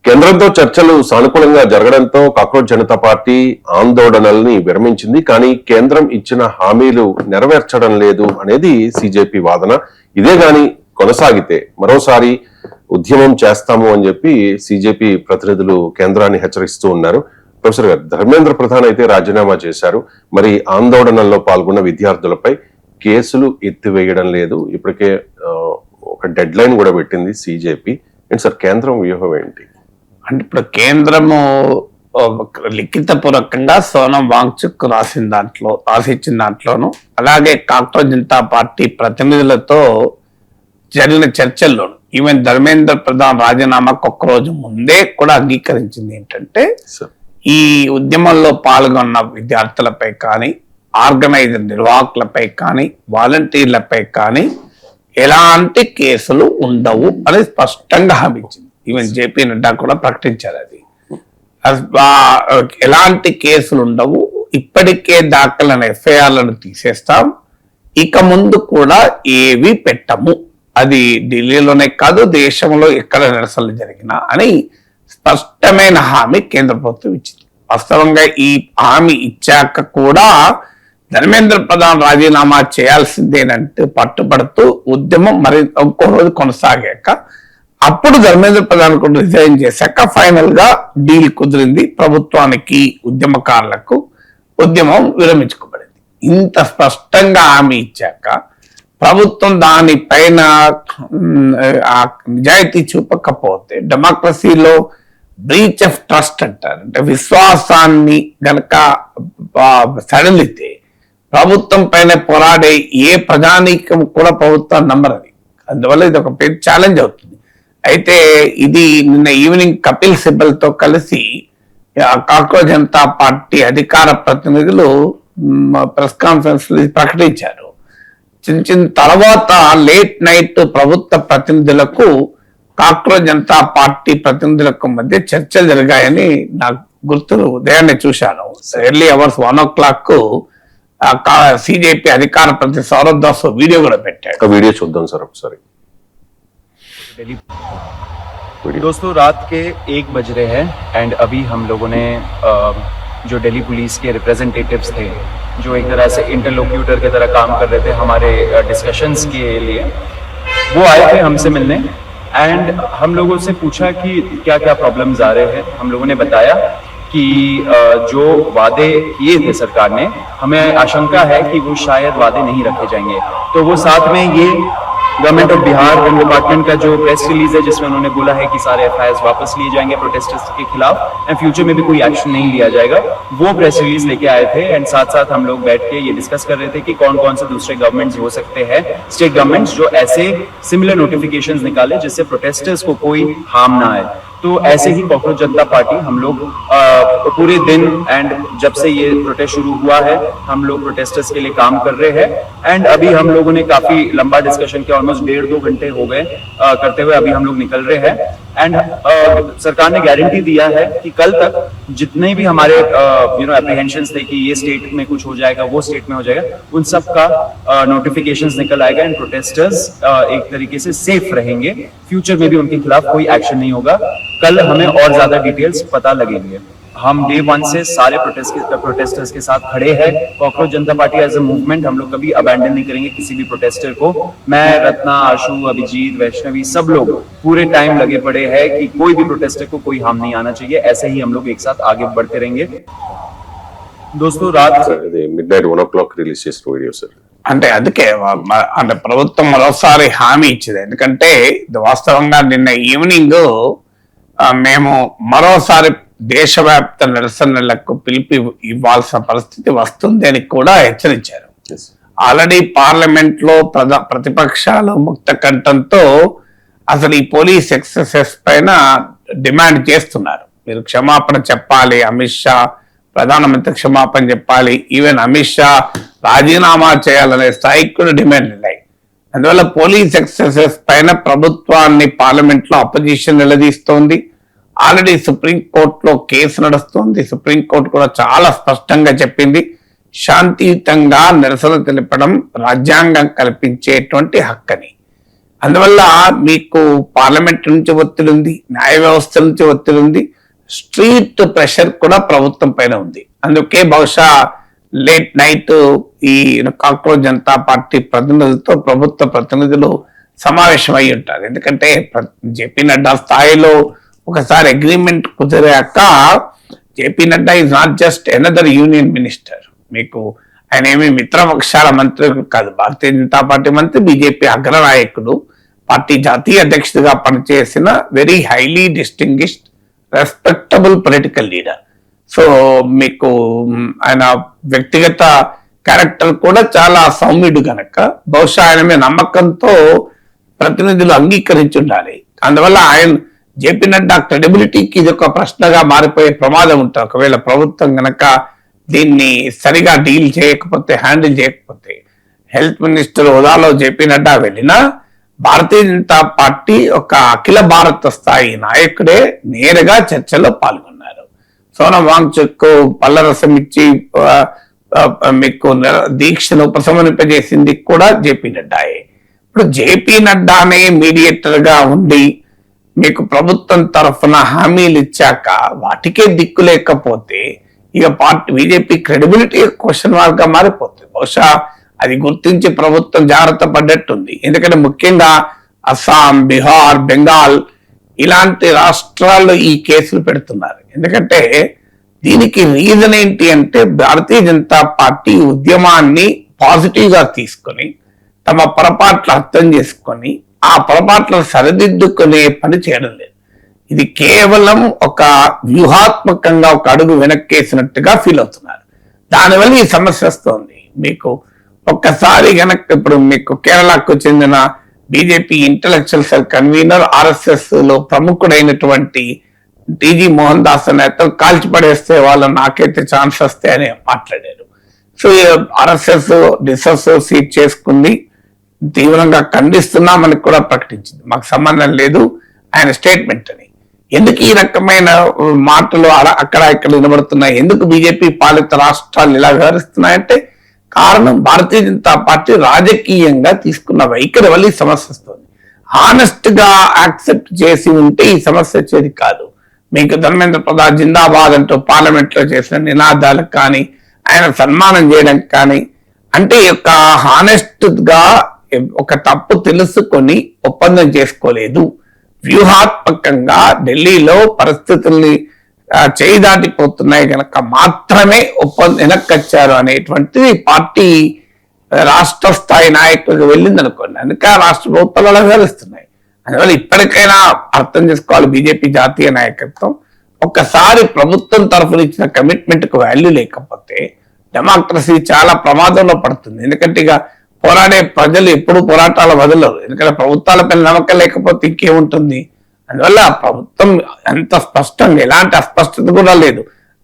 కేంద్రంతో చర్చలు సానుకూలంగా జరగడంతో కాక్రోచ్ జనతా పార్టీ ఆందోళనల్ని విరమించింది. కానీ కేంద్రం ఇచ్చిన హామీలు నెరవేర్చడం లేదు అనేది సిజేపీ వాదన. ఇదే గాని కొనసాగితే మరోసారి ఉద్యమం చేస్తాము అని చెప్పి సిజేపీ ప్రతినిధులు కేంద్రాన్ని హెచ్చరిస్తూ ఉన్నారు. ప్రొఫెసర్ గారు, ధర్మేంద్ర ప్రధాన్ అయితే రాజీనామా చేశారు. మరి ఆందోళనల్లో పాల్గొన్న విద్యార్థులపై కేసులు ఎత్తివేయడం లేదు. ఇప్పటికే ఒక డెడ్ లైన్ కూడా పెట్టింది సిజేపీ. ఏంటి సార్ కేంద్రం వ్యూహం ఏంటి? అంటే ఇప్పుడు కేంద్రము లిఖితపూర్వకంగా సోనం వాంగ్చుక్ రాసిచ్చిన దాంట్లోనూ అలాగే కాక్రోచ్ జనతా పార్టీ ప్రతినిధులతో జరిగిన చర్చల్లోనూ ఈవెన్ ధర్మేంద్ర ప్రధాన్ రాజీనామాకు ఒక్కరోజు ముందే కూడా అంగీకరించింది ఏంటంటే ఈ ఉద్యమంలో పాల్గొన్న విద్యార్థులపై కానీ ఆర్గనైజర్ నిర్వాహకులపై కానీ వాలంటీర్లపై కానీ ఎలాంటి కేసులు ఉండవు అని స్పష్టంగా హామీ ఇచ్చింది. ఈవెన్ జేపీ నడ్డా కూడా ప్రకటించారు అది. ఎలాంటి కేసులు ఉండవు, ఇప్పటికే దాఖలైన ఎఫ్ఐఆర్లను తీసేస్తాం, ఇక ముందు కూడా ఏవి పెట్టము, అది ఢిల్లీలోనే కాదు దేశంలో ఎక్కడ నిరసనలు జరిగినా అని స్పష్టమైన హామీ కేంద్ర ప్రభుత్వం ఇచ్చింది. వాస్తవంగా ఈ హామీ ఇచ్చాక కూడా ధర్మేంద్ర ప్రధాన్ రాజీనామా చేయాల్సిందేనంటూ పట్టుబడుతూ ఉద్యమం మరి ఒక్కో రోజు కొనసాగాక అప్పుడు ధర్మేంద్ర ప్రధాన్ కూడా రిజైన్ చేశాక ఫైనల్ గా డీల్ కుదిరింది. ప్రభుత్వానికి ఉద్యమకారులకు ఉద్యమం విరమించుకోబడింది. ఇంత స్పష్టంగా హామీ ఇచ్చాక ప్రభుత్వం దానిపైన నిజాయితీ చూపకపోతే డెమోక్రసీలో బ్రీచ్ ఆఫ్ ట్రస్ట్ అంటారు. అంటే విశ్వాసాన్ని గనక సడలితే ప్రభుత్వం పైన పోరాడే ఏ ప్రజానీకం కూడా ప్రభుత్వాన్ని నమ్మరది. అందువల్ల ఇది ఒక పెద్ద ఛాలెంజ్ అవుతుంది. అయితే ఇది నిన్న ఈవినింగ్ కపిల్ సిబల్ తో కలిసి కాక్రోచ్ జనతా పార్టీ అధికార ప్రతినిధులు ప్రెస్ కాన్ఫరెన్స్ ప్రకటించారు. చిన్న తర్వాత లేట్ నైట్ ప్రభుత్వ ప్రతినిధులకు కాక్రోచ్ జనతా పార్టీ ప్రతినిధులకు మధ్య చర్చలు జరిగాయని నాకు గుర్తు. ఉదయాన్నే చూశాను. ఎర్లీ అవర్స్ 1 o'clock సిజేపీ అధికార ప్రతినిధి సౌరభ్ దాస్ వీడియో కూడా పెట్టాడు. వీడియో చూద్దాం సార్ ఒకసారి. दोस्तों रात के 1 बज रहे हैं एंड अभी हम लोगों ने जो दिल्ली पुलिस के रिप्रेजेंटेटिव्स थे जो एक तरह से इंटरलोक्यूटर की तरह काम कर रहे थे हमारे डिस्कशंस के लिए, वो आए थे हमसे मिलने एंड हम लोगों से पूछा कि क्या क्या प्रॉब्लम्स आ रहे हैं. हम लोगों ने बताया कि जो वादे किए थे सरकार ने, हमें आशंका है कि वो शायद वादे नहीं रखे जाएंगे. तो वो साथ में ये government of Bihar home department का जो प्रेस रिलीज है जिसमें उन्होंने बोला है कि सारे एफआईआर वापस लिए जाएंगे प्रोटेस्टर्स के खिलाफ एंड फ्यूचर में भी कोई एक्शन नहीं लिया जाएगा, वो प्रेस रिलीज लेके आए थे. एंड साथ साथ हम लोग बैठ के ये डिस्कस कर रहे थे कि कौन कौन से दूसरे गवर्नमेंट्स हो सकते हैं, स्टेट गवर्नमेंट्स, जो ऐसे सिमिलर नोटिफिकेशंस निकाले जिससे प्रोटेस्टर्स को कोई हार्म ना आए. तो ऐसे ही काक्रोच जनता पार्टी हम लोग पूरे दिन एंड जब से ये प्रोटेस्ट शुरू हुआ है हम लोग प्रोटेस्टर्स के लिए काम कर रहे हैं. एंड अभी हम लोगों ने काफी लंबा डिस्कशन किया, ऑलमोस्ट 1.5-2 घंटे हो गए करते हुए. अभी हम लोग निकल रहे हैं एंड सरकार ने गारंटी दिया है कि कल तक जितने भी हमारे एप्रीहेंशंस थे कि ये स्टेट में कुछ हो जाएगा वो स्टेट में हो जाएगा, उन सब का नोटिफिकेशंस निकल आएगा एंड प्रोटेस्टर्स एक तरीके से सेफ रहेंगे. फ्यूचर में भी उनके खिलाफ कोई एक्शन नहीं होगा. कल हमें और ज्यादा डिटेल्स पता लगेंगे. हम डे 1 से सारे प्रोटेस्टर्स के साथ खड़े हैं. Cockroach Janata party as a movement हम लोग कभी अबैंडन नहीं करेंगे किसी भी प्रोटेस्टर को. मैं, रत्ना, आशु, अभिजीत, वैष्णवी, सब लोग पूरे टाइम लगे पड़े हैं कि कोई भी प्रोटेस्टर को कोई हार्म नहीं आना चाहिए. ऐसे ही हम लोग एक साथ आगे बढ़ते रहेंगे. दोस्तों रात midnight 1 o'clock రిలీజ్ చేసిన వీడియో సార్. అంటే అందుకే అంటే ప్రభుత్వం మరోసారి హామీ ఇచ్చింది. ఎందుకంటే వాస్తవంగా నిన్న ఈవినింగ్ మేము మరోసారి దేశవ్యాప్త నిరసనలకు పిలిపి ఇవ్వాల్సిన పరిస్థితి వస్తుంది అని కూడా హెచ్చరించారు. ఆల్రెడీ పార్లమెంట్ లో ప్రతిపక్షాలు ముక్త కంఠంతో అసలు ఈ పోలీస్ ఎక్సెసెస్ పైన డిమాండ్ చేస్తున్నారు. మీరు క్షమాపణ చెప్పాలి, అమిత్ షా ప్రధానమంత్రి క్షమాపణ చెప్పాలి, ఈవెన్ అమిత్ షా రాజీనామా చేయాలనే స్థాయికి కూడా డిమాండ్ ఉన్నాయి. అందువల్ల పోలీస్ ఎక్సెసెస్ పైన ప్రభుత్వాన్ని పార్లమెంట్ లో అపోజిషన్ నిలదీస్తోంది. ఆల్రెడీ సుప్రీంకోర్టులో కేసు నడుస్తుంది. సుప్రీంకోర్టు కూడా చాలా స్పష్టంగా చెప్పింది శాంతియుతంగా నిరసన తెలపడం రాజ్యాంగం కల్పించేటువంటి హక్కని. అందువల్ల మీకు పార్లమెంట్ నుంచి ఒత్తిడి ఉంది, న్యాయ వ్యవస్థ నుంచి ఒత్తిడి ఉంది, స్ట్రీట్ ప్రెషర్ కూడా ప్రభుత్వం పైన ఉంది. అందుకే బహుశా లేట్ నైట్ ఈ కాక్రోచ్ జనతా పార్టీ ప్రతినిధులతో ప్రభుత్వ ప్రతినిధులు సమావేశం అయి ఉంటారు. ఎందుకంటే జేపీ నడ్డా స్థాయిలో ఒకసారి అగ్రిమెంట్ కుదిరాక JP Nadda is not just another union minister. మీకు ఆయన ఏమి మిత్రపక్షాల మంత్రి కాదు, భారతీయ జనతా పార్టీ మంత్రి, బీజేపీ అగ్రనాయకుడు, పార్టీ జాతీయ అధ్యక్షుడిగా పనిచేసిన very highly distinguished respectable political leader. So మీకు ఆయన వ్యక్తిగత క్యారెక్టర్ కూడా చాలా సౌమ్యుడు కనుక బహుశా ఆయన మీద నమ్మకంతో ప్రతినిధులు అంగీకరించి ఉండాలి. అందువల్ల ఆయన జేపీ నడ్డా క్రెడిబిలిటీకి ఇది ఒక ప్రశ్నగా మారిపోయే ప్రమాదం ఉంటుంది. ఒకవేళ ప్రభుత్వం గనక దీన్ని సరిగా డీల్ చేయకపోతే, హ్యాండిల్ చేయకపోతే. హెల్త్ మినిస్టర్ హోదాలో జేపీ నడ్డా వెళ్ళినా భారతీయ జనతా పార్టీ ఒక అఖిల భారత స్థాయి నాయకుడే నేరుగా చర్చలో పాల్గొన్నారు. సోనం వాంగ్చుక్ పల్లరసం ఇచ్చి మీకు దీక్షను ఉపశమనింపజేసింది కూడా జేపీ నడ్డాయే. ఇప్పుడు జేపీ నడ్డానే మీడియేటర్ గా ఉండి మీకు ప్రభుత్వం తరఫున హామీలు ఇచ్చాక వాటికే దిక్కు లేకపోతే ఇక party BJP credibility question mark గా మారిపోతుంది. బహుశా అది గుర్తించి ప్రభుత్వం జాగ్రత్త పడ్డట్టుంది. ఎందుకంటే ముఖ్యంగా అస్సాం, బీహార్, బెంగాల్ ఇలాంటి రాష్ట్రాల్లో ఈ కేసులు పెడుతున్నారు. ఎందుకంటే దీనికి రీజన్ ఏంటి అంటే భారతీయ జనతా పార్టీ ఉద్యమాన్ని పాజిటివ్ గా తీసుకొని తమ పొరపాట్లు అర్థం చేసుకొని ఆ పొరపాట్లను సరిదిద్దుకునే పని చేయడం లేదు. ఇది కేవలం ఒక వ్యూహాత్మకంగా ఒక అడుగు వెనక్కేసినట్టుగా ఫీల్ అవుతున్నారు. దానివల్ల ఈ సమస్య వస్తుంది. మీకు ఒక్కసారి గనక ఇప్పుడు మీకు కేరళకు చెందిన BJP intellectual cell convener, RSS లో ప్రముఖుడైనటువంటి టీజీ మోహన్ దాస్ నేతలు కాల్చిపడేస్తే వాళ్ళు నాకైతే ఛాన్స్ వస్తే అని మాట్లాడారు. సో ఆర్ఎస్ఎస్ డిసోసియేట్ చేసుకుంది, తీవ్రంగా ఖండిస్తున్నామని కూడా ప్రకటించింది. మాకు సంబంధం లేదు ఆయన స్టేట్మెంట్ అని. ఎందుకు ఈ రకమైన మాటలు అక్కడ ఇక్కడ వినబడుతున్నాయి? ఎందుకు బీజేపీ పాలిత రాష్ట్రాలు ఇలా వ్యవహరిస్తున్నాయంటే కారణం భారతీయ జనతా పార్టీ రాజకీయంగా తీసుకున్న వైఖరి వల్ల ఈ సమస్య వస్తుంది. హానెస్ట్ గా యాక్సెప్ట్ చేసి ఉంటే ఈ సమస్య వచ్చేది కాదు. మీకు ధర్మేంద్ర ప్రధాన్ జిందాబాద్ అంటూ పార్లమెంట్ లో చేసిన నినాదాలకు కానీ, ఆయన సన్మానం చేయడానికి కానీ, అంటే యొక్క హానెస్ట్ గా ఒక తప్పు తెలుసుకొని ఒప్పందం చేసుకోలేదు. వ్యూహాత్మకంగా ఢిల్లీలో పరిస్థితుల్ని చేయి దాటిపోతున్నాయి కనుక మాత్రమే వెనక్కొచ్చారు అనేటువంటిది పార్టీ రాష్ట్ర స్థాయి నాయకులకు వెళ్ళింది అనుకోండి. అందుకే రాష్ట్ర ప్రభుత్వాలు అలా వ్యవహరిస్తున్నాయి. అందువల్ల ఇప్పటికైనా అర్థం చేసుకోవాలి బీజేపీ జాతీయ నాయకత్వం. ఒక్కసారి ప్రభుత్వం తరఫున ఇచ్చిన కమిట్మెంట్ కు వాల్యూ లేకపోతే డెమోక్రసీ చాలా ప్రమాదంలో పడుతుంది. ఎందుకంటే ఇక పోరాడే ప్రజలు ఎప్పుడు పోరాటాలు వదలరు. ఎందుకంటే ప్రభుత్వాలపై నమ్మకం లేకపోతే ఇంకేముంటుంది. అందువల్ల ప్రభుత్వం ఎంత స్పష్టంగా, ఎలాంటి అస్పష్టత కూడా లేదు,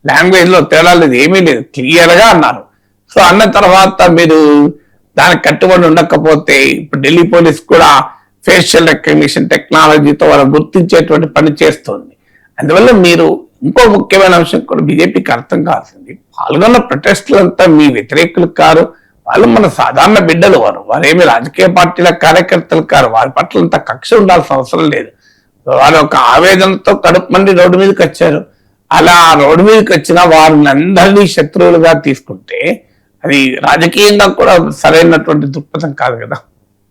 లాంగ్వేజ్ లో తేడా లేదు, ఏమీ లేదు, క్లియర్ గా అన్నారు. సో అన్న తర్వాత మీరు దానికి కట్టుబడి ఉండకపోతే ఇప్పుడు ఢిల్లీ పోలీస్ కూడా ఫేషియల్ రికగ్నిషన్ టెక్నాలజీతో వాళ్ళు గుర్తించేటువంటి పని చేస్తుంది. అందువల్ల మీరు ఇంకో ముఖ్యమైన అంశం కూడా బీజేపీకి అర్థం కావాల్సింది, పాల్గొన్న ప్రొటెస్టులంతా మీ వ్యతిరేకులు కారు, వాళ్ళు మన సాధారణ బిడ్డలు. వారేమి రాజకీయ పార్టీల కార్యకర్తలు కారు. వారి పట్ల అంత కక్ష ఉండాల్సిన అవసరం లేదు. వారు ఒక ఆవేదనతో కడుపు మంది రోడ్డు మీదకి వచ్చారు. అలా రోడ్డు మీదకి వచ్చిన వారిని అందరినీ శత్రువులుగా తీసుకుంటే అది రాజకీయంగా కూడా సరైనటువంటి దృక్పథం కాదు కదా.